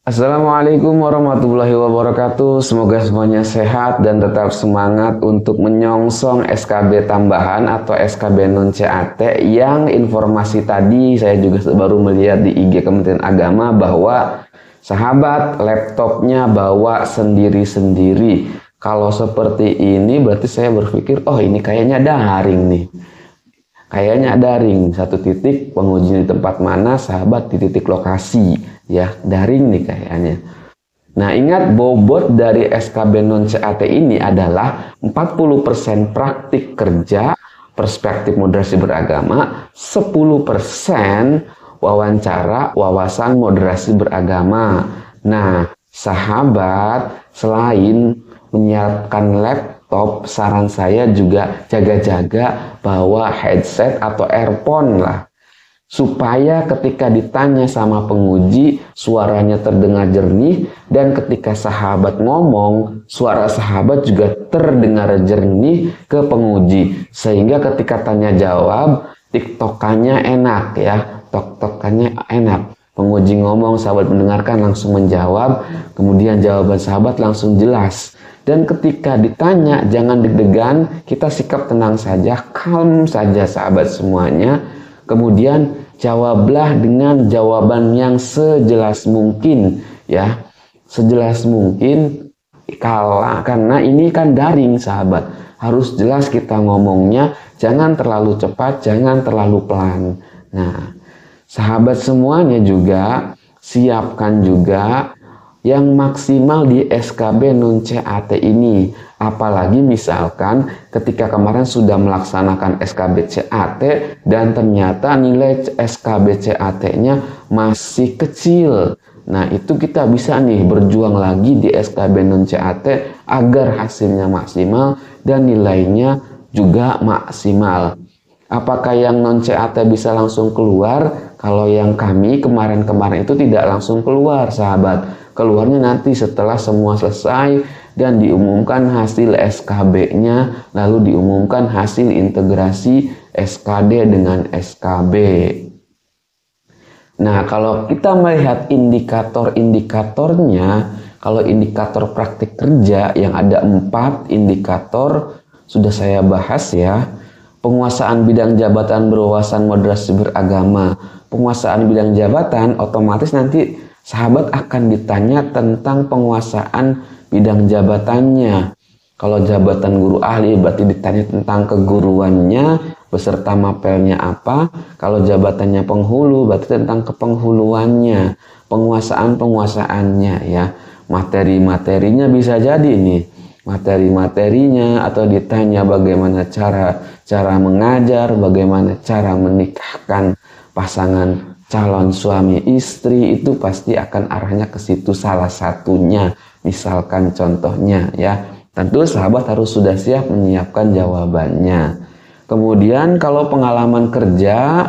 Assalamualaikum warahmatullahi wabarakatuh. Semoga semuanya sehat dan tetap semangat untuk menyongsong SKB tambahan atau SKB non CAT yang informasi tadi saya juga baru melihat di IG Kementerian Agama bahwa sahabat laptopnya bawa sendiri-sendiri. Kalau seperti ini berarti saya berpikir, oh ini kayaknya daring nih. Kayaknya daring, satu titik penguji di tempat mana, sahabat di titik lokasi, ya daring nih kayaknya. Nah ingat bobot dari SKB non CAT ini adalah 40% praktik kerja, perspektif moderasi beragama, 10% wawancara, wawasan moderasi beragama. Nah sahabat selain menyiapkan laptop, saran saya juga jaga-jaga bawa headset atau earphone lah. Supaya ketika ditanya sama penguji, suaranya terdengar jernih, dan ketika sahabat ngomong, suara sahabat juga terdengar jernih ke penguji. Sehingga ketika tanya jawab, tiktokannya enak ya, tok-tokannya enak. Penguji ngomong, sahabat mendengarkan langsung menjawab, kemudian jawaban sahabat langsung jelas. Dan ketika ditanya, jangan deg-degan, kita sikap tenang saja, calm saja sahabat semuanya. Kemudian jawablah dengan jawaban yang sejelas mungkin, ya, sejelas mungkin. Karena ini kan daring sahabat, harus jelas kita ngomongnya, jangan terlalu cepat, jangan terlalu pelan. Nah, sahabat semuanya juga siapkan juga yang maksimal di SKB non CAT ini. Apalagi misalkan ketika kemarin sudah melaksanakan SKB CAT dan ternyata nilai SKB CAT-nya masih kecil. Nah itu kita bisa nih berjuang lagi di SKB non CAT agar hasilnya maksimal dan nilainya juga maksimal. Apakah yang non CAT bisa langsung keluar? Kalau yang kami kemarin-kemarin itu tidak langsung keluar sahabat. Keluarnya nanti setelah semua selesai dan diumumkan hasil SKB-nya, lalu diumumkan hasil integrasi SKD dengan SKB. Nah, kalau kita melihat indikator-indikatornya, kalau indikator praktik kerja yang ada 4 indikator sudah saya bahas ya. Penguasaan bidang jabatan berwawasan moderasi beragama. Penguasaan bidang jabatan otomatis nanti sahabat akan ditanya tentang penguasaan bidang jabatannya. Kalau jabatan guru ahli berarti ditanya tentang keguruannya beserta mapelnya apa. Kalau jabatannya penghulu berarti tentang kepenghuluannya, penguasaan-penguasaannya ya. Materi-materinya bisa jadi nih. Materi-materinya atau ditanya bagaimana cara mengajar, bagaimana cara menikahkan pasangan calon suami istri, itu pasti akan arahnya ke situ salah satunya. Misalkan contohnya ya, tentu sahabat harus sudah siap menyiapkan jawabannya. Kemudian kalau pengalaman kerja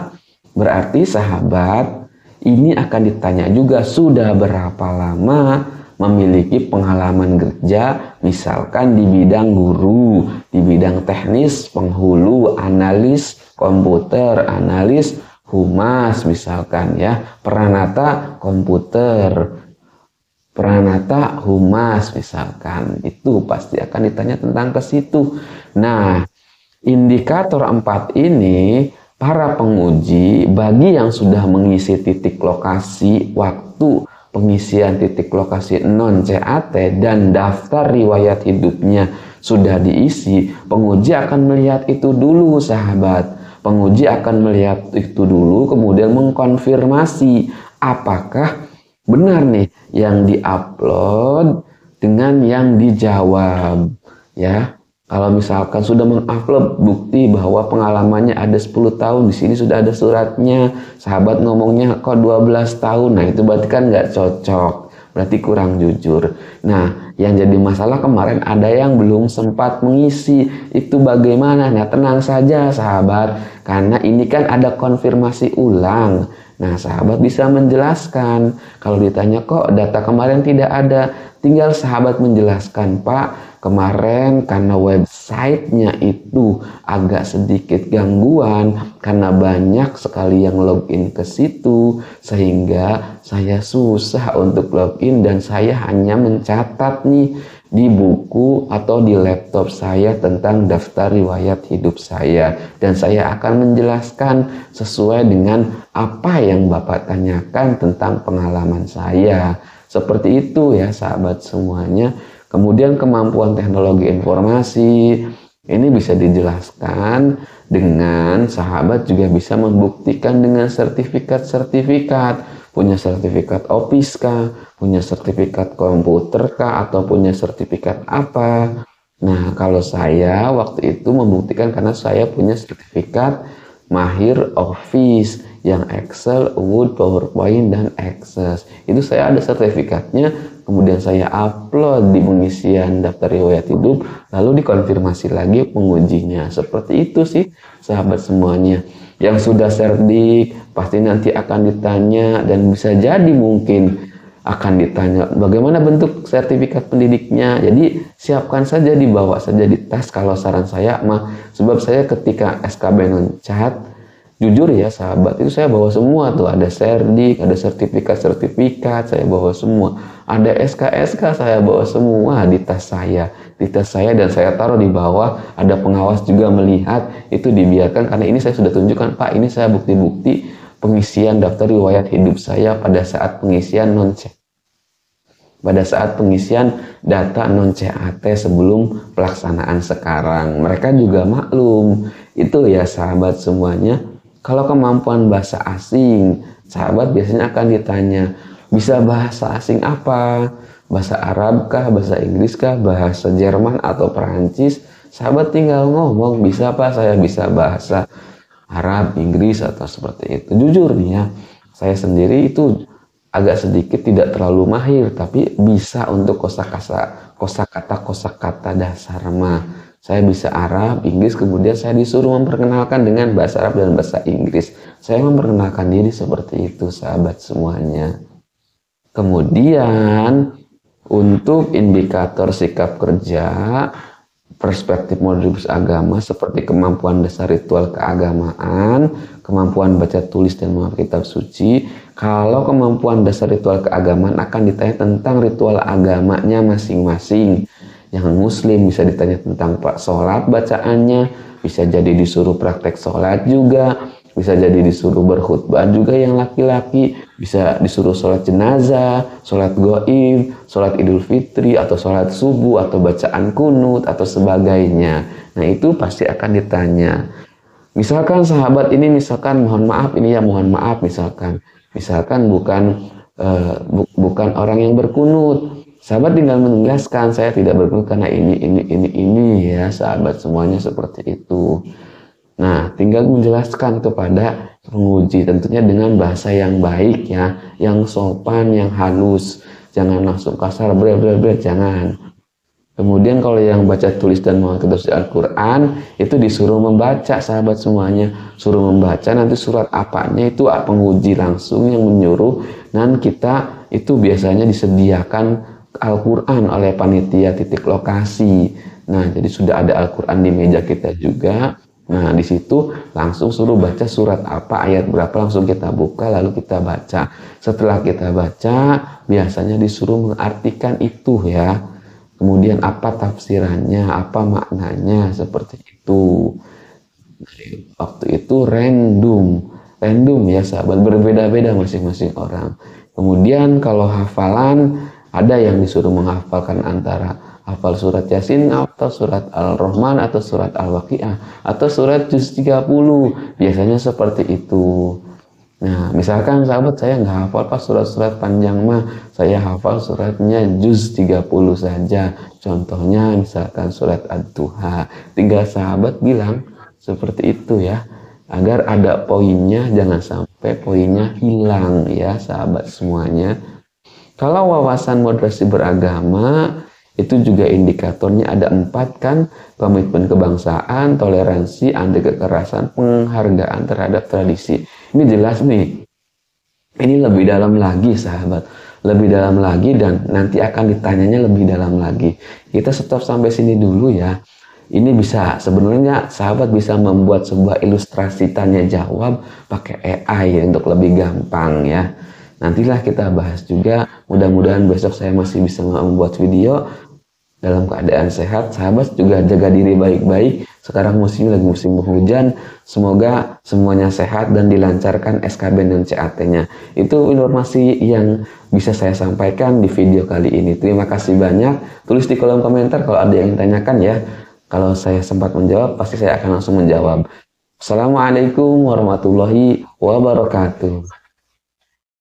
berarti sahabat ini akan ditanya juga sudah berapa lama memiliki pengalaman kerja, misalkan di bidang guru, di bidang teknis, penghulu, analis komputer, analis humas misalkan ya, peranata komputer, peranata humas misalkan, itu pasti akan ditanya tentang ke situ. Nah, indikator 4 ini para penguji bagi yang sudah mengisi titik lokasi waktu pengisian titik lokasi non CAT dan daftar riwayat hidupnya sudah diisi, penguji akan melihat itu dulu sahabat. Penguji akan melihat itu dulu, kemudian mengkonfirmasi apakah benar nih yang diupload dengan yang dijawab ya. Kalau misalkan sudah mengupload bukti bahwa pengalamannya ada 10 tahun, di sini sudah ada suratnya, sahabat ngomongnya kok 12 tahun, nah itu berarti kan nggak cocok, berarti kurang jujur. Nah, yang jadi masalah kemarin ada yang belum sempat mengisi, itu bagaimana? Nah, tenang saja sahabat, karena ini kan ada konfirmasi ulang. Nah, sahabat bisa menjelaskan. Kalau ditanya kok data kemarin tidak ada, tinggal sahabat menjelaskan, Pak, Kemarin karena websitenya itu agak sedikit gangguan karena banyak sekali yang login ke situ, sehingga saya susah untuk login dan saya hanya mencatat nih di buku atau di laptop saya tentang daftar riwayat hidup saya, dan saya akan menjelaskan sesuai dengan apa yang Bapak tanyakan tentang pengalaman saya. Seperti itu ya sahabat semuanya. Kemudian kemampuan teknologi informasi ini bisa dijelaskan dengan sahabat juga bisa membuktikan dengan sertifikat-sertifikat. Punya sertifikat Office kah, punya sertifikat komputer kah, atau punya sertifikat apa. Nah, kalau saya waktu itu membuktikan karena saya punya sertifikat mahir Office yang Excel, Word, PowerPoint, dan Access. Itu saya ada sertifikatnya, kemudian saya upload di pengisian daftar riwayat hidup, lalu dikonfirmasi lagi pengujinya. Seperti itu sih sahabat semuanya. Yang sudah cerdik pasti nanti akan ditanya, dan bisa jadi mungkin akan ditanya bagaimana bentuk sertifikat pendidiknya. Jadi siapkan saja, dibawa saja di tas kalau saran saya mah. Sebab saya ketika SKB non-CAT, jujur ya sahabat, itu saya bawa semua tuh, ada serdik, ada sertifikat-sertifikat, saya bawa semua. Ada SK-SK saya bawa semua di tas saya. Dan saya taruh di bawah, ada pengawas juga melihat, itu dibiarkan karena ini saya sudah tunjukkan, Pak, ini saya bukti-bukti pengisian daftar riwayat hidup saya pada saat pengisian non-CAT. Pada saat pengisian data non-CAT sebelum pelaksanaan sekarang. Mereka juga maklum. Itu ya sahabat semuanya. Kalau kemampuan bahasa asing, sahabat biasanya akan ditanya, bisa bahasa asing apa? Bahasa Arab kah, bahasa Inggris kah, bahasa Jerman atau Perancis? Sahabat tinggal ngomong, bisa Pak, saya bisa bahasa Arab, Inggris, atau seperti itu. Jujur nih ya, saya sendiri itu agak sedikit tidak terlalu mahir, tapi bisa untuk kosakata dasar mah. Saya bisa Arab, Inggris, kemudian saya disuruh memperkenalkan dengan bahasa Arab dan bahasa Inggris. Saya memperkenalkan diri seperti itu sahabat semuanya. Kemudian untuk indikator sikap kerja, perspektif modus agama seperti kemampuan dasar ritual keagamaan, kemampuan baca tulis dan menghafal kitab suci. Kalau kemampuan dasar ritual keagamaan akan ditanya tentang ritual agamanya masing-masing. Yang muslim bisa ditanya tentang sholat bacaannya, bisa jadi disuruh praktek sholat juga, bisa jadi disuruh berkhutbah juga yang laki-laki, bisa disuruh sholat jenazah, sholat goib, sholat idul fitri, atau sholat subuh, atau bacaan kunut, atau sebagainya. Nah itu pasti akan ditanya. Misalkan sahabat ini, misalkan mohon maaf misalkan bukan orang yang berkunut. Sahabat tinggal menegaskan, saya tidak berkunut karena ini ya sahabat semuanya seperti itu. Nah, tinggal menjelaskan kepada penguji tentunya dengan bahasa yang baik ya, yang sopan, yang halus. Jangan langsung kasar, jangan. Kemudian kalau yang baca tulis dan menghafal Al-Quran, itu disuruh membaca sahabat semuanya. Suruh membaca, nanti surat apanya itu penguji langsung yang menyuruh, dan kita itu biasanya disediakan Al-Quran oleh panitia titik lokasi. Nah, jadi sudah ada Al-Quran di meja kita juga. Nah, di situ langsung suruh baca surat apa, ayat berapa, langsung kita buka lalu kita baca. Setelah kita baca, biasanya disuruh mengartikan itu ya. Kemudian apa tafsirannya, apa maknanya, seperti itu. Waktu itu random ya sahabat, berbeda-beda masing-masing orang. Kemudian kalau hafalan, ada yang disuruh menghafalkan antara hafal surat Yasin atau surat Al-Rahman atau surat Al-Waqiah atau surat juz 30. Biasanya seperti itu. Nah, misalkan sahabat saya nggak hafal pas surat-surat panjang mah, saya hafal suratnya juz 30 saja. Contohnya misalkan surat Ad-Duha. Tinggal sahabat bilang seperti itu ya. Agar ada poinnya, jangan sampai poinnya hilang ya sahabat semuanya. Kalau wawasan moderasi beragama, itu juga indikatornya ada 4 kan, komitmen kebangsaan, toleransi, anti kekerasan, penghargaan terhadap tradisi. Ini jelas nih, ini lebih dalam lagi sahabat. lebih dalam lagi dan nanti akan ditanyanya lebih dalam lagi. Kita stop sampai sini dulu ya. Ini bisa, sebenarnya sahabat bisa membuat sebuah ilustrasi tanya jawab pakai AI untuk lebih gampang ya. Nantilah kita bahas juga. Mudah-mudahan besok saya masih bisa membuat video dalam keadaan sehat. Sahabat juga jaga diri baik-baik. Sekarang musim lagi musim hujan. Semoga semuanya sehat dan dilancarkan SKB dan CAT-nya. Itu informasi yang bisa saya sampaikan di video kali ini. Terima kasih banyak. Tulis di kolom komentar kalau ada yang tanyakan ya. Kalau saya sempat menjawab, pasti saya akan langsung menjawab. Assalamualaikum warahmatullahi wabarakatuh.